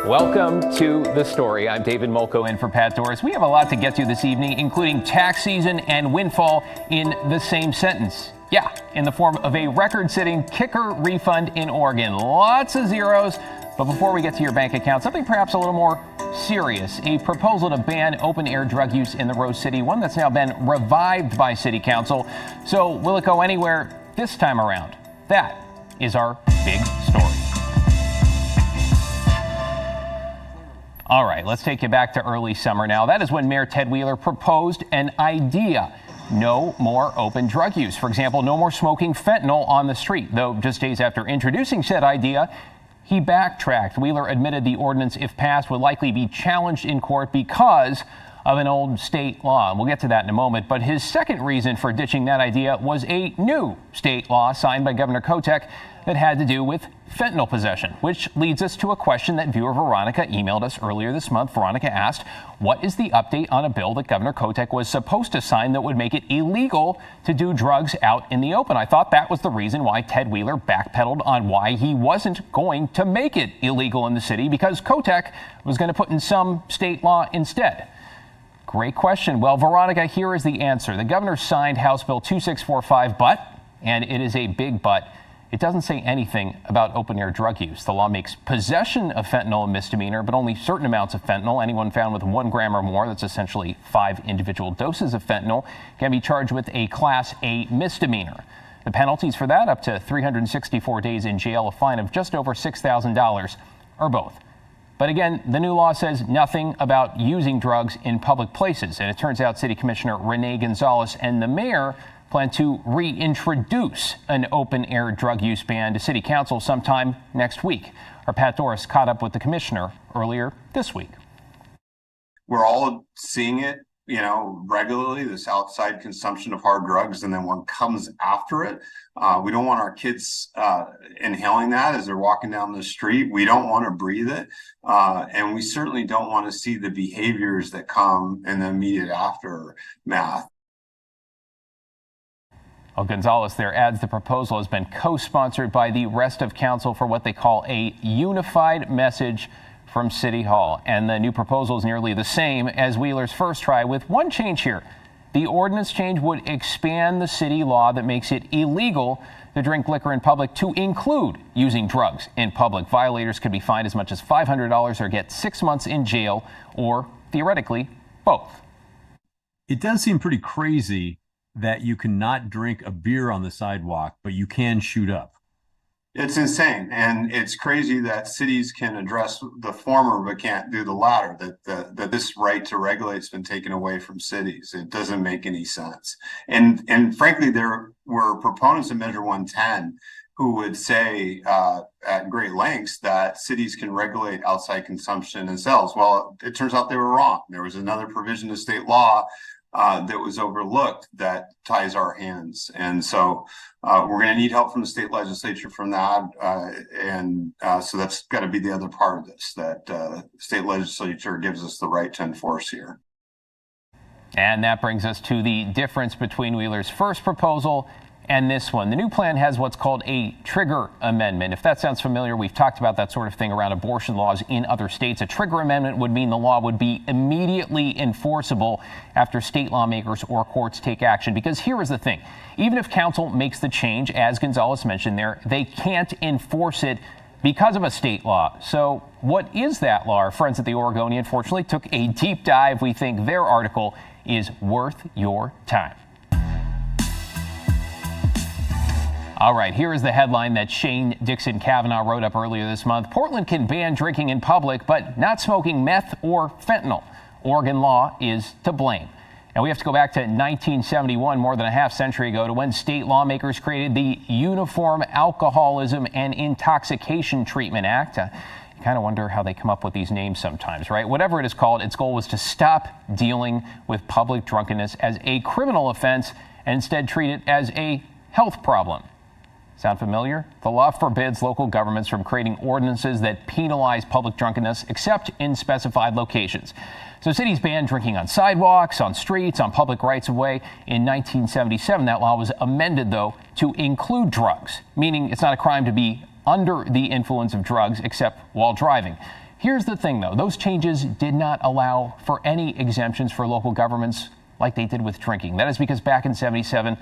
Welcome to The Story. I'm David Molko in for Pat Doris. We have a lot to get to this evening, including tax season and windfall in the same sentence. Yeah, in the form of a record-setting kicker refund in Oregon. Lots of zeros. But before we get to your bank account, something perhaps a little more serious. A proposal to ban open-air drug use in the Rose City, one that's now been revived by City Council. So will it go anywhere this time around? That is our big story. All right, let's take you back to early summer now. That is when Mayor Ted Wheeler proposed an idea. No more open drug use. For example, no more smoking fentanyl on the street. Though just days after introducing said idea, he backtracked. Wheeler admitted the ordinance, if passed, would likely be challenged in court because of an old state law. And we'll get to that in a moment. But his second reason for ditching that idea was a new state law signed by Governor Kotek that had to do with fentanyl possession, which leads us to a question that viewer Veronica emailed us earlier this month. Veronica asked, what is the update on a bill that Governor Kotek was supposed to sign that would make it illegal to do drugs out in the open? I thought that was the reason why Ted Wheeler backpedaled on why he wasn't going to make it illegal in the city, because Kotek was going to put in some state law instead. Great question. Well, Veronica, here is the answer. The governor signed House Bill 2645, but, and it is a big but, it doesn't say anything about open-air drug use. The law makes possession of fentanyl a misdemeanor, but only certain amounts of fentanyl. Anyone found with 1 gram or more, that's essentially 5 individual doses of fentanyl, can be charged with a Class A misdemeanor. The penalties for that, up to 364 days in jail, a fine of just over $6,000, or both. But again, the new law says nothing about using drugs in public places. And it turns out City Commissioner Rene Gonzalez and the mayor plan to reintroduce an open-air drug use ban to City Council sometime next week. Our Pat Doris caught up with the commissioner earlier this week. We're all seeing it, regularly, this outside consumption of hard drugs, and then one comes after it. We don't want our kids inhaling that as they're walking down the street. We don't want to breathe it. And we certainly don't want to see the behaviors that come in the immediate aftermath. Well, Gonzalez there adds the proposal has been co-sponsored by the rest of council for what they call a unified message from City Hall. And the new proposal is nearly the same as Wheeler's first try, with one change here. The ordinance change would expand the city law that makes it illegal to drink liquor in public to include using drugs in public. Violators could be fined as much as $500 or get 6 months in jail, or theoretically, both. It does seem pretty crazy that you cannot drink a beer on the sidewalk, but you can shoot up. It's insane. And it's crazy that cities can address the former but can't do the latter, that this right to regulate has been taken away from cities. It doesn't make any sense. And frankly, there were proponents of Measure 110 who would say at great lengths that cities can regulate outside consumption and sales. Well, it turns out they were wrong. There was another provision of state law that was overlooked that ties our hands. And so we're going to need help from the state legislature from that. So that's got to be the other part of this, that state legislature gives us the right to enforce here. And that brings us to the difference between Wheeler's first proposal and this one. The new plan has what's called a trigger amendment. If that sounds familiar, we've talked about that sort of thing around abortion laws in other states. A trigger amendment would mean the law would be immediately enforceable after state lawmakers or courts take action. Because here is the thing. Even if council makes the change, as Gonzalez mentioned there, they can't enforce it because of a state law. So what is that law? Our friends at the Oregonian, fortunately, took a deep dive. We think their article is worth your time. All right, here is the headline that Shane Dixon Kavanaugh wrote up earlier this month. Portland can ban drinking in public, but not smoking meth or fentanyl. Oregon law is to blame. And we have to go back to 1971, more than a half century ago, to when state lawmakers created the Uniform Alcoholism and Intoxication Treatment Act. You kind of wonder how they come up with these names sometimes, right? Whatever it is called, its goal was to stop dealing with public drunkenness as a criminal offense and instead treat it as a health problem. Sound familiar? The law forbids local governments from creating ordinances that penalize public drunkenness except in specified locations. So cities banned drinking on sidewalks, on streets, on public rights-of-way. In 1977, that law was amended, though, to include drugs, meaning it's not a crime to be under the influence of drugs except while driving. Here's the thing, though. Those changes did not allow for any exemptions for local governments like they did with drinking. That is because back in '77,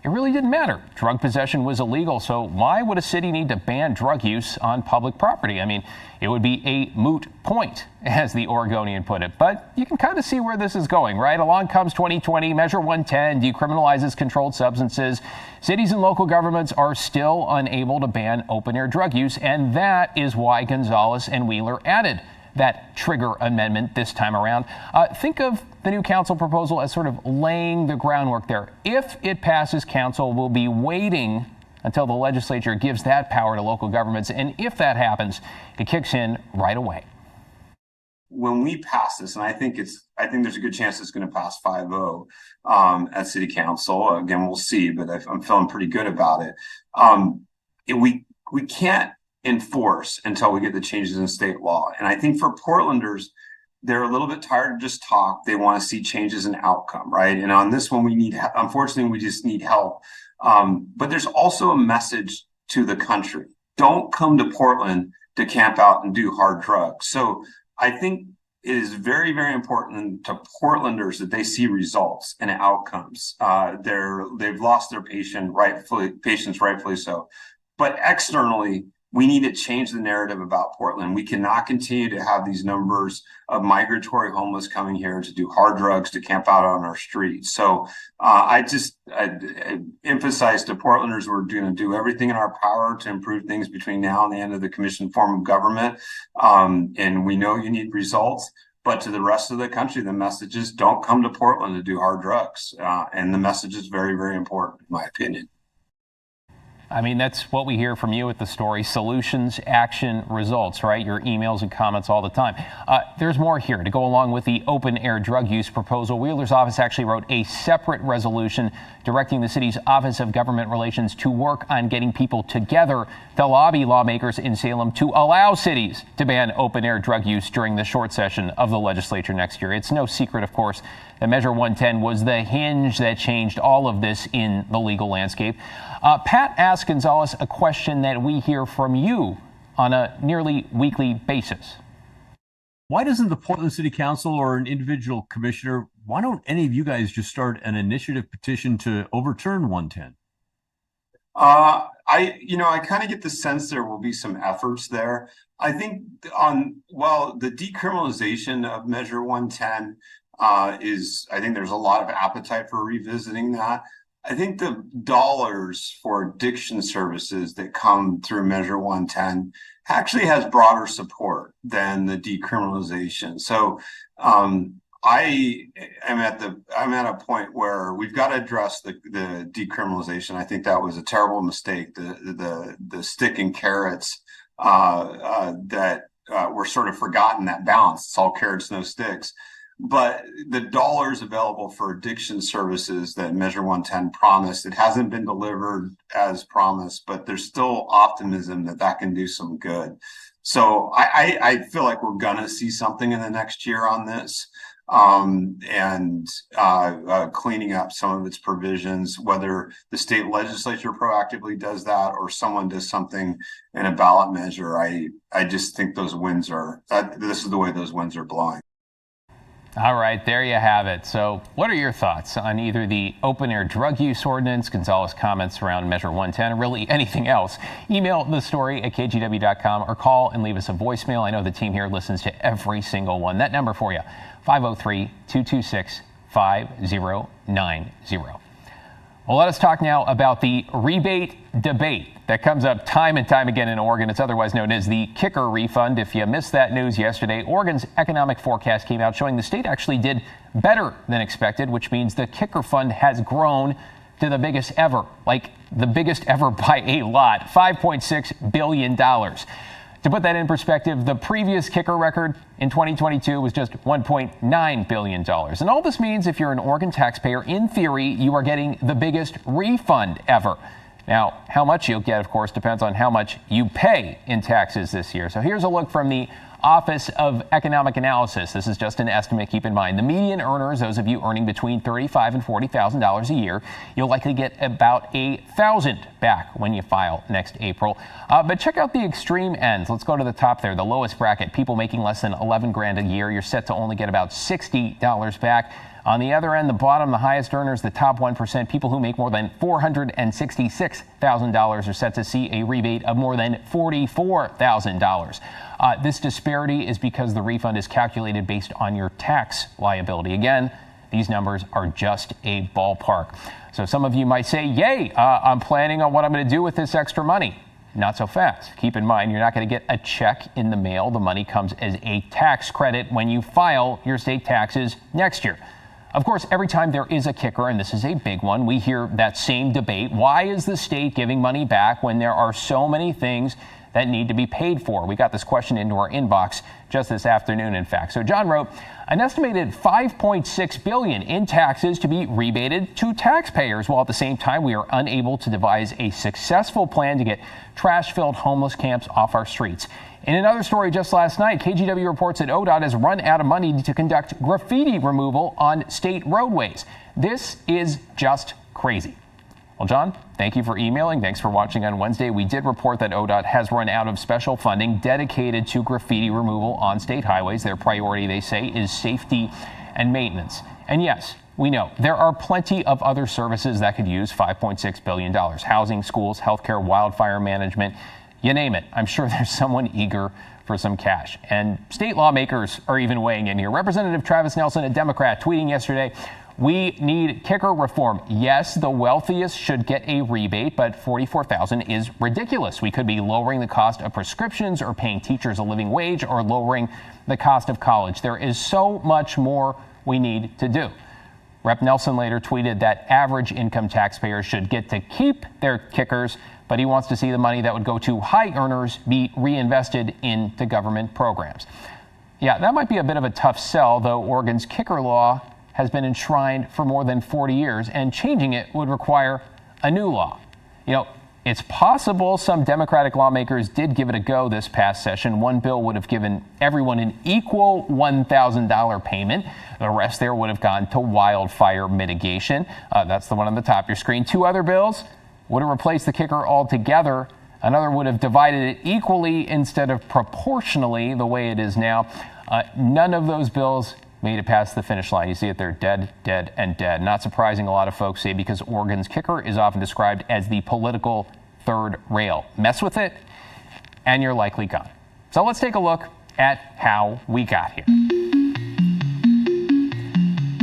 it really didn't matter. Drug possession was illegal, so why would a city need to ban drug use on public property? I mean, it would be a moot point, as the Oregonian put it. But you can kind of see where this is going, right? Along comes 2020, Measure 110 decriminalizes controlled substances. Cities and local governments are still unable to ban open-air drug use, and that is why Gonzalez and Wheeler added that trigger amendment this time around. Think of the new council proposal as sort of laying the groundwork there. If it passes, council will be waiting until the legislature gives that power to local governments. And if that happens, it kicks in right away. When we pass this, and I think there's a good chance it's going to pass 5-0 at City Council. Again, we'll see, but I'm feeling pretty good about it. We can't enforce until we get the changes in state law. And I think for Portlanders, they're a little bit tired of just talk. They want to see changes in outcome, right? And on this one, unfortunately, we just need help. But there's also a message to the country. Don't come to Portland to camp out and do hard drugs. So I think it is very, very important to Portlanders that they see results and outcomes. They've lost their patients, rightfully so. But externally, we need to change the narrative about Portland. We cannot continue to have these numbers of migratory homeless coming here to do hard drugs, to camp out on our streets. So I emphasize to Portlanders we're going to do everything in our power to improve things between now and the end of the commission form of government. And we know you need results. But to the rest of the country, the message is don't come to Portland to do hard drugs. And the message is very, very important, in my opinion. I mean, that's what we hear from you at the story. Solutions, action, results, right? Your emails and comments all the time. There's more here. To go along with the open-air drug use proposal, Wheeler's office actually wrote a separate resolution directing the city's Office of Government Relations to work on getting people together to lobby lawmakers in Salem to allow cities to ban open-air drug use during the short session of the legislature next year. It's no secret, of course, that Measure 110 was the hinge that changed all of this in the legal landscape. Pat asked Gonzalez a question that we hear from you on a nearly weekly basis. Why doesn't the Portland City Council or an individual commissioner, why don't any of you guys just start an initiative petition to overturn 110? I kind of get the sense there will be some efforts there. I think the decriminalization of Measure 110 I think there's a lot of appetite for revisiting that. I think the dollars for addiction services that come through Measure 110 actually has broader support than the decriminalization. So I'm at a point where we've got to address the decriminalization. I think that was a terrible mistake. The stick and carrots that were sort of forgotten, that balance. It's all carrots, no sticks. But the dollars available for addiction services that Measure 110 promised, it hasn't been delivered as promised, but there's still optimism that can do some good. So I feel like we're going to see something in the next year on this, and cleaning up some of its provisions, whether the state legislature proactively does that or someone does something in a ballot measure. I just think this is the way those winds are blowing. All right, there you have it. So what are your thoughts on either the open-air drug use ordinance, Gonzalez comments around Measure 110, or really anything else? Email the story at kgw.com or call and leave us a voicemail. I know the team here listens to every single one. That number for you, 503-226-5090. Well, let us talk now about the rebate debate that comes up time and time again in Oregon. It's otherwise known as the kicker refund. If you missed that news yesterday, Oregon's economic forecast came out showing the state actually did better than expected, which means the kicker fund has grown to the biggest ever, like the biggest ever by a lot, $5.6 billion. To put that in perspective, the previous kicker record in 2022 was just $1.9 billion. And all this means, if you're an Oregon taxpayer, in theory, you are getting the biggest refund ever. Now, how much you'll get, of course, depends on how much you pay in taxes this year. So here's a look from the Office of Economic Analysis. This is just an estimate, keep in mind. The median earners, those of you earning between $35,000 and $40,000 a year, you'll likely get about $1,000 back when you file next April. But check out the extreme ends. Let's go to the top there, the lowest bracket. People making less than 11 grand a year, you're set to only get about $60 back. On the other end, the bottom, the highest earners, the top 1%, people who make more than $466,000 are set to see a rebate of more than $44,000. This disparity is because the refund is calculated based on your tax liability. Again, these numbers are just a ballpark. So some of you might say, yay, I'm planning on what I'm going to do with this extra money. Not so fast. Keep in mind, you're not going to get a check in the mail. The money comes as a tax credit when you file your state taxes next year. Of course, every time there is a kicker, and this is a big one, we hear that same debate. Why is the state giving money back when there are so many things that need to be paid for? We got this question into our inbox just this afternoon, in fact. So John wrote, an estimated $5.6 billion in taxes to be rebated to taxpayers, while at the same time we are unable to devise a successful plan to get trash-filled homeless camps off our streets. In another story just last night, KGW reports that ODOT has run out of money to conduct graffiti removal on state roadways. This is just crazy. Well, John, thank you for emailing. Thanks for watching on Wednesday. We did report that ODOT has run out of special funding dedicated to graffiti removal on state highways. Their priority, they say, is safety and maintenance. And yes, we know there are plenty of other services that could use $5.6 billion. Housing, schools, healthcare, wildfire management, you name it. I'm sure there's someone eager for some cash. And state lawmakers are even weighing in here. Representative Travis Nelson, a Democrat, tweeting yesterday, we need kicker reform. Yes, the wealthiest should get a rebate, but $44,000 is ridiculous. We could be lowering the cost of prescriptions or paying teachers a living wage or lowering the cost of college. There is so much more we need to do. Rep. Nelson later tweeted that average income taxpayers should get to keep their kickers, but he wants to see the money that would go to high earners be reinvested into government programs. Yeah, that might be a bit of a tough sell, though Oregon's kicker law has been enshrined for more than 40 years, and changing it would require a new law. You know, it's possible some Democratic lawmakers did give it a go this past session. One bill would have given everyone an equal $1,000 payment. The rest there would have gone to wildfire mitigation. That's the one on the top of your screen. Two other bills would have replaced the kicker altogether. Another would have divided it equally instead of proportionally the way it is now. None of those bills made it past the finish line. You see it there, dead, dead, and dead. Not surprising, a lot of folks say, because Oregon's kicker is often described as the political third rail. Mess with it, and you're likely gone. So let's take a look at how we got here.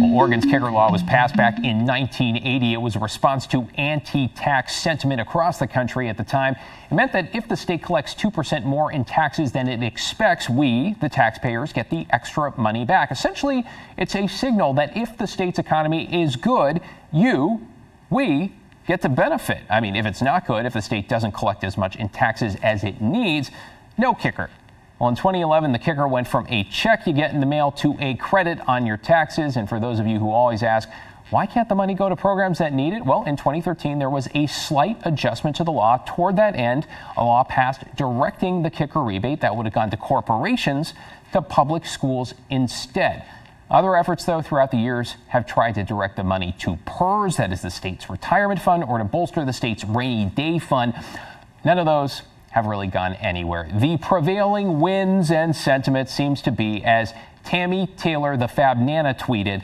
Oregon's kicker law was passed back in 1980. It was a response to anti-tax sentiment across the country at the time. It meant that if the state collects 2% more in taxes than it expects, we, the taxpayers, get the extra money back. Essentially, it's a signal that if the state's economy is good, we get to benefit. I mean, if it's not good, if the state doesn't collect as much in taxes as it needs, no kicker. Well, in 2011, the kicker went from a check you get in the mail to a credit on your taxes. And for those of you who always ask, why can't the money go to programs that need it? Well, in 2013, there was a slight adjustment to the law. Toward that end, a law passed directing the kicker rebate that would have gone to corporations to public schools instead. Other efforts, though, throughout the years have tried to direct the money to PERS, that is the state's retirement fund, or to bolster the state's rainy day fund. None of those have really gone anywhere. The prevailing winds and sentiment seems to be, as Tammy Taylor, the Fab Nana, tweeted,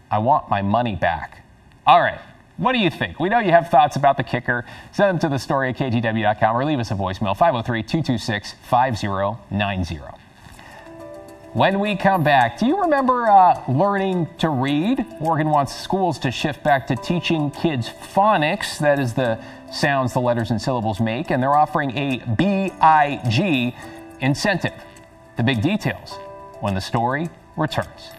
I want my money back. All right, what do you think? We know you have thoughts about the kicker. Send them to the story at kgw.com or leave us a voicemail, 503-226-5090. When we come back, do you remember learning to read? Oregon wants schools to shift back to teaching kids phonics. That is the sounds the letters and syllables make, and they're offering a BIG incentive. The big details when the story returns.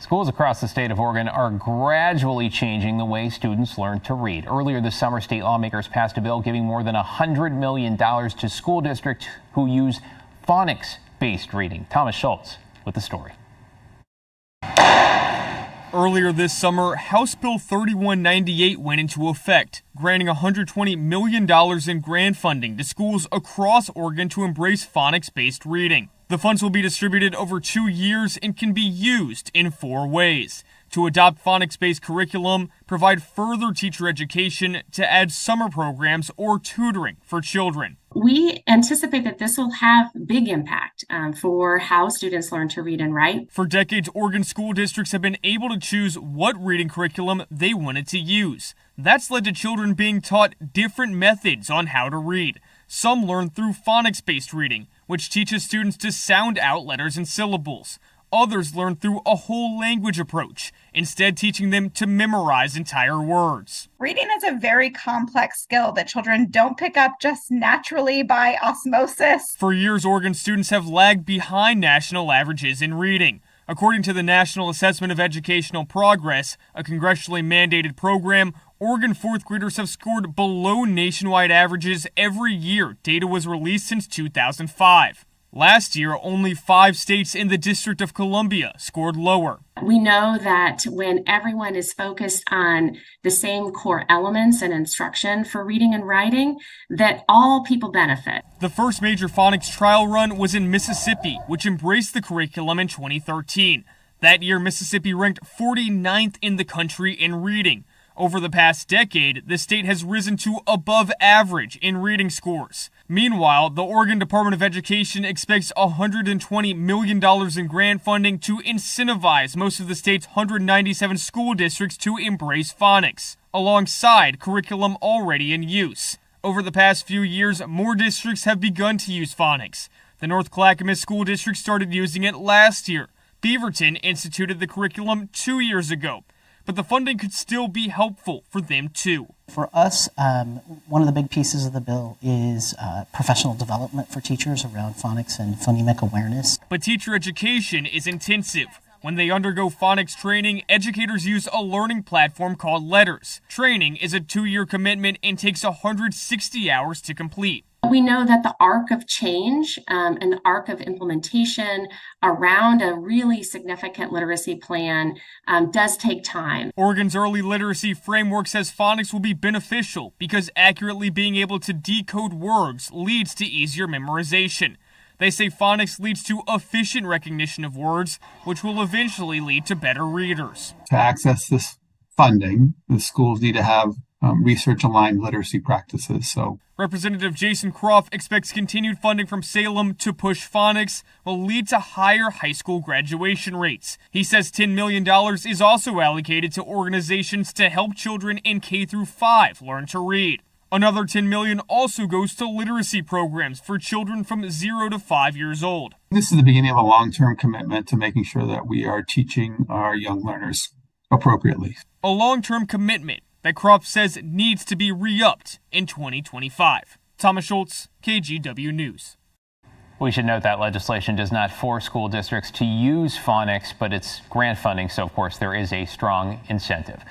Schools across the state of Oregon are gradually changing the way students learn to read. Earlier this summer, state lawmakers passed a bill giving more than $100 million to school districts who use phonics-based reading. Thomas Schultz with the story. Earlier this summer, House Bill 3198 went into effect, granting $120 million in grant funding to schools across Oregon to embrace phonics-based reading. The funds will be distributed over 2 years and can be used in 4 ways: to adopt phonics-based curriculum, provide further teacher education, to add summer programs or tutoring for children. We anticipate that this will have big impact for how students learn to read and write. For decades, Oregon school districts have been able to choose what reading curriculum they wanted to use. That's led to children being taught different methods on how to read. Some learn through phonics-based reading, which teaches students to sound out letters and syllables. Others learn through a whole language approach, instead teaching them to memorize entire words. Reading is a very complex skill that children don't pick up just naturally by osmosis. For years, Oregon students have lagged behind national averages in reading. According to the National Assessment of Educational Progress, a congressionally mandated program, Oregon fourth graders have scored below nationwide averages every year data was released since 2005. Last year, only 5 states in the District of Columbia scored lower. We know that when everyone is focused on the same core elements and instruction for reading and writing, that all people benefit. The first major phonics trial run was in Mississippi, which embraced the curriculum in 2013. That year, Mississippi ranked 49th in the country in reading. Over the past decade, the state has risen to above average in reading scores. Meanwhile, the Oregon Department of Education expects $120 million in grant funding to incentivize most of the state's 197 school districts to embrace phonics, alongside curriculum already in use. Over the past few years, more districts have begun to use phonics. The North Clackamas School District started using it last year. Beaverton instituted the curriculum 2 years ago. But the funding could still be helpful for them too. For us, one of the big pieces of the bill is professional development for teachers around phonics and phonemic awareness. But teacher education is intensive. When they undergo phonics training, educators use a learning platform called Letters. Training is a 2-year commitment and takes 160 hours to complete. We know that the arc of change and the arc of implementation around a really significant literacy plan does take time. Oregon's early literacy framework says phonics will be beneficial because accurately being able to decode words leads to easier memorization. They say phonics leads to efficient recognition of words, which will eventually lead to better readers. To access this funding, the schools need to have research-aligned literacy practices. Representative Jason Croft expects continued funding from Salem to push phonics will lead to higher high school graduation rates. He says $10 million is also allocated to organizations to help children in K-5 learn to read. Another $10 million also goes to literacy programs for children from 0 to 5 years old. This is the beginning of a long-term commitment to making sure that we are teaching our young learners appropriately. A long-term commitment that Croft says needs to be re-upped in 2025. Thomas Schultz, KGW News. We should note that legislation does not force school districts to use phonics, but it's grant funding, so of course there is a strong incentive.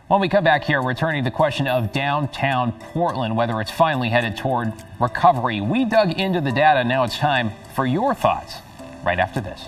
When we come back here, returning to the question of downtown Portland, whether it's finally headed toward recovery. We dug into the data. Now it's time for your thoughts right after this.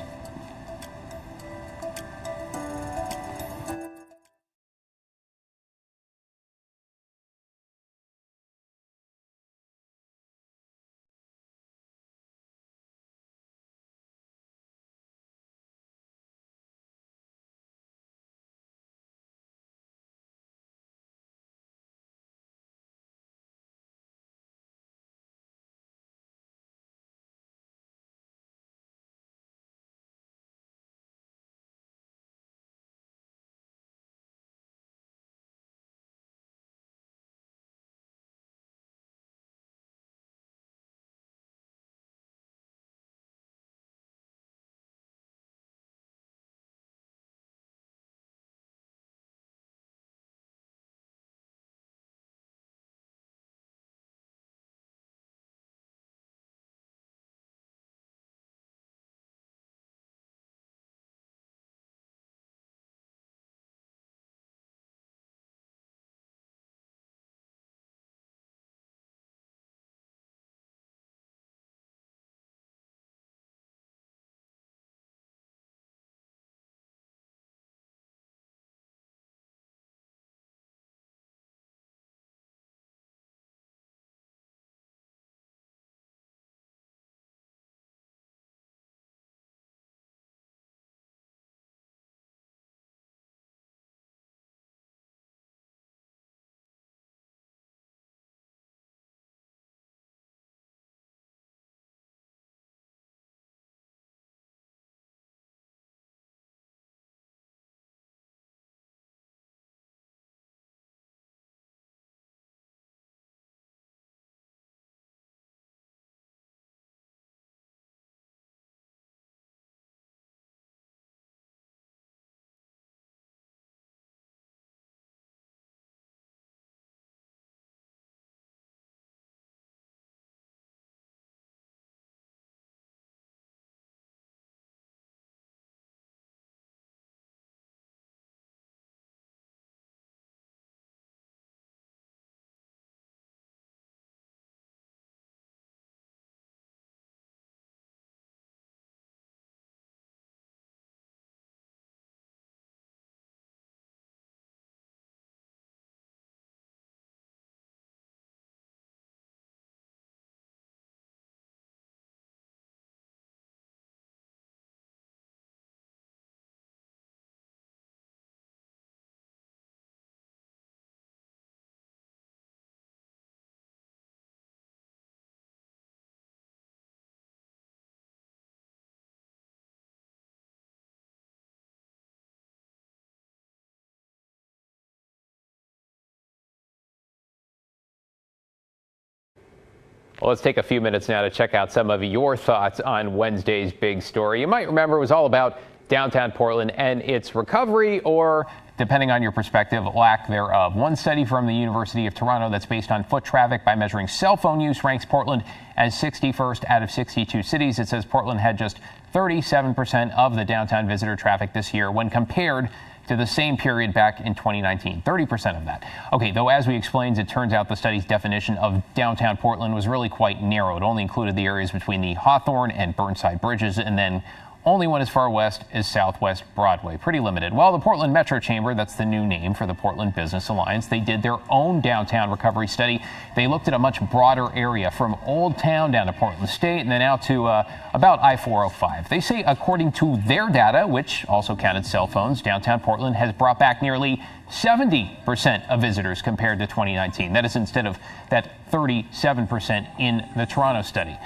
Well, let's take a few minutes now to check out some of your thoughts on Wednesday's big story. You might remember it was all about downtown Portland and its recovery, or depending on your perspective, lack thereof. One study from the University of Toronto that's based on foot traffic by measuring cell phone use ranks Portland as 61st out of 62 cities. It says Portland had just 37% of the downtown visitor traffic this year when compared to the same period back in 2019, 30% of that. Okay, though as we explained, it turns out the study's definition of downtown Portland was really quite narrow. It only included the areas between the Hawthorne and Burnside bridges, and then only went as far west as Southwest Broadway. Pretty limited. Well, the Portland Metro Chamber, that's the new name for the Portland Business Alliance, they did their own downtown recovery study. They looked at a much broader area from Old Town down to Portland State and then out to about I-405. They say according to their data, which also counted cell phones, downtown Portland has brought back nearly 70% of visitors compared to 2019. That is instead of that 37% in the Toronto study.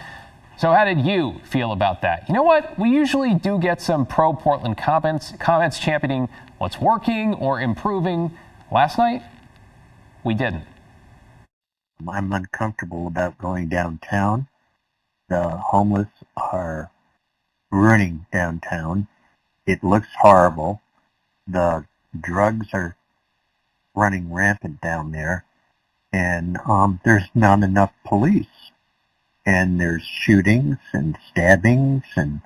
So how did you feel about that? You know what? We usually do get some pro-Portland comments championing what's working or improving. Last night, we didn't. I'm uncomfortable about going downtown. The homeless are ruining downtown. It looks horrible. The drugs are running rampant down there. And there's not enough police. And there's shootings and stabbings, and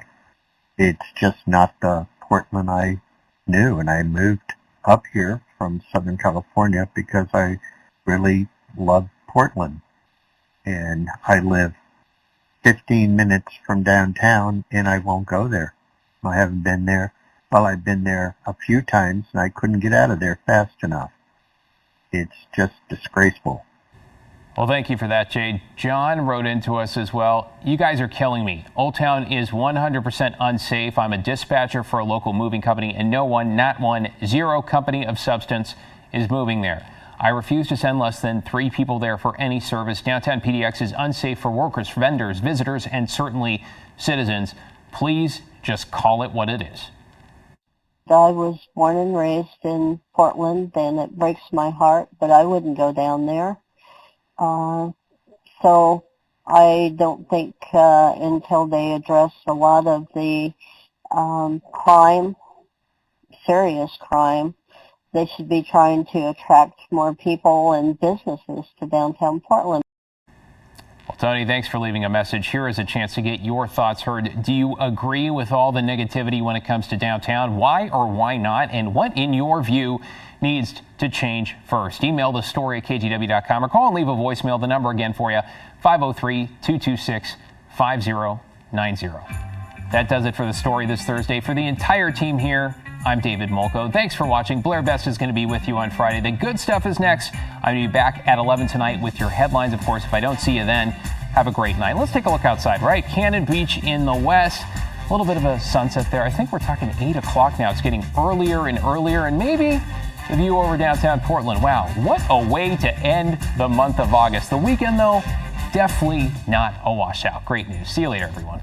it's just not the Portland I knew. And I moved up here from Southern California because I really love Portland. And I live 15 minutes from downtown, and I won't go there. I haven't been there. Well, I've been there a few times, and I couldn't get out of there fast enough. It's just disgraceful. Well, thank you for that, Jade. John wrote into us as well. You guys are killing me. Old Town is 100% unsafe. I'm a dispatcher for a local moving company, and no one, not one, zero company of substance is moving there. I refuse to send less than 3 people there for any service. Downtown PDX is unsafe for workers, vendors, visitors, and certainly citizens. Please just call it what it is. I was born and raised in Portland, and it breaks my heart, but I wouldn't go down there. So I don't think until they address a lot of the crime, serious crime, they should be trying to attract more people and businesses to downtown Portland. Well, Tony, thanks for leaving a message. Here is a chance to get your thoughts heard. Do you agree with all the negativity when it comes to downtown? Why or why not? And what, in your view, needs to change first? Email the story at kgw.com or call and leave a voicemail. The number again for you, 503-226-5090. That does it for the story this Thursday. For the entire team here, I'm David Molko. Thanks for watching. Blair Best is going to be with you on Friday. The good stuff is next. I'm going to be back at 11 tonight with your headlines. Of course, if I don't see you then, have a great night. Let's take a look outside, right? Cannon Beach in the west. A little bit of a sunset there. I think we're talking 8 o'clock now. It's getting earlier and earlier, and maybe the view over downtown Portland. Wow, what a way to end the month of August. The weekend, though, definitely not a washout. Great news. See you later, everyone.